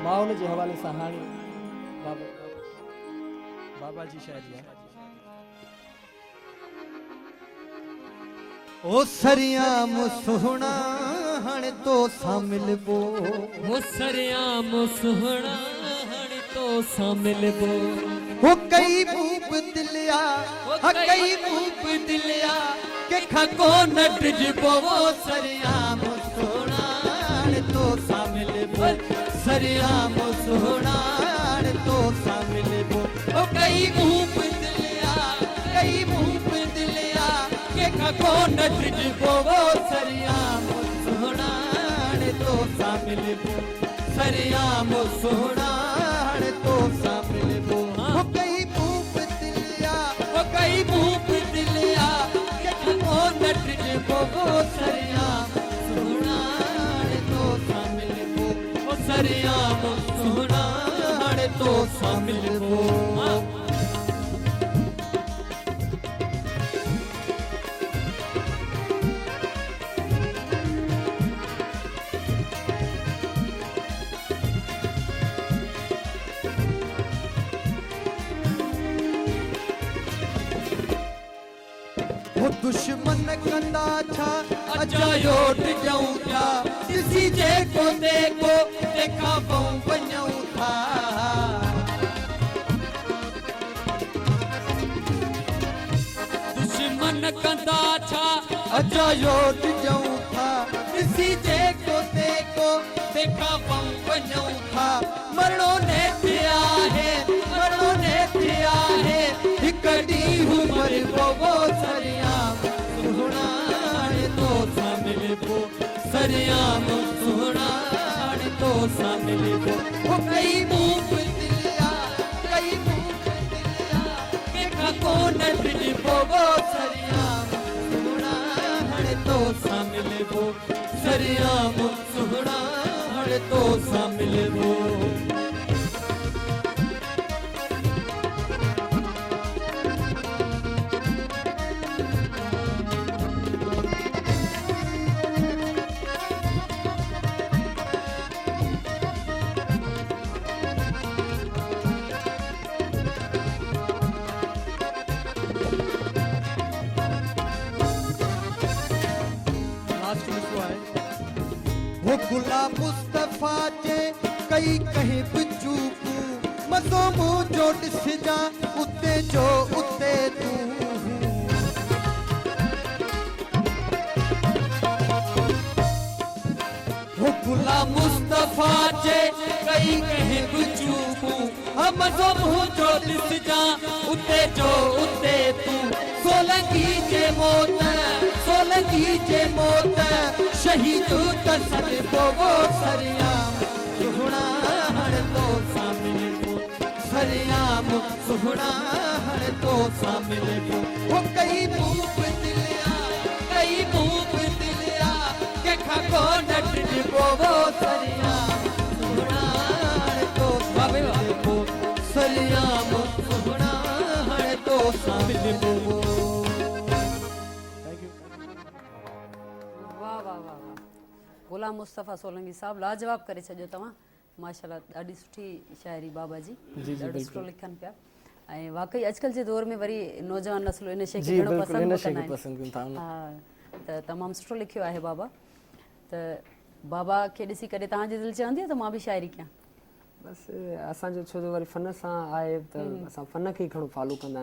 माउन जे हवाले सां हाणे बाबा जी शायरी आहे। ओ सरियाम सुहणा हण तो सामिल बो, हो सरियाम सुहणा हण तो सामिल बो, हो कई भूप दिलिया, हो कई भूप दिलिया के खको नट जिबो, वो सरियाम सुहणा हण तो सामिल बो, सरियाम सुहणा हण तो सामिल बो, हो कई भूप दिलिया, कई भूप दिलिया के खको नट जिबो, वो सरियाम सुहणा हण तो सामिल बो, सरियाम सुहणा हण तो सामिल बो, हो कई भूप दिलिया, हो कई भूप दिलिया के खको नट जिबो, वो सरियाम सुहणा हण तो सामिल बो, वो सरियाम सुहणा हण तो सामिल बो। वो दुश्मन कंदा छा अचा योट जाऊं था, किसी जे को देखो देखा पाऊं बन्यूं था, दुश्मन कंदा छा अचा योट जाऊं था, किसी जे को देखो देखा बन्यूं था, मरणो ने थिया है, मरणो ने थिया है, हिकड़ी उमर वो सरियाम सुहणा हण तो सामिल बो, सरियाम सुहणा हण तो सामिल बो, वो कई भूप दिलिया, कई भूप दिलिया के खको नट जिबो, वो सरियाम सुहणा हण तो सामिल बो, सरियाम सुहणा हण तो सामिल बो। लास्ट मिसरो आहे। वो गुलाम मुस्तफा जे कई कहीं चूकू, मज़ो मुंहिंजो ॾिसजा उते जो उते तूं, वो गुलाम मुस्तफा जे कई कहीं बुचूकू हम जो मुझो दिसजा उते जो उते तू, सोलंगी जे मौत, सोलंगी जे मौत शहीद तसद वो सरियाम सुहणा हण तो सामिल बो, सरियाम सुहणा हण तो सामिल बो, वो कई भूप दिलिया, कई भूप दिलिया के खको नट जिबो, वो सरियाम सुहणा हण तो सामिल बो, सरियाम सुहणा हण तो सामिल बो। वाह वाह वाह वाह, गुलाम मुस्तफ़ा सोलंकी साहब लाजवाब करे छॾियो तव्हां, माशाल्लाह ॾाढी सुठी शाइरी बाबा जी, ॾाढो सुठो लिखनि पिया। ऐं वाकई अॼुकल्ह जे दौर में वरी नौजवान नस्ल इन शइ खे घणो पसंदि कंदा आहिनि। हा, त तमामु सुठो लिखियो आहे बाबा। त बाबा खे ॾिसी करे तव्हांजी दिलि चवंदी आहे त मां बि शाइरी कयां? बसि असांजो छो जो वरी फन सां आहे त असां फन खे ई घणो फॉलो कंदा आहियूं।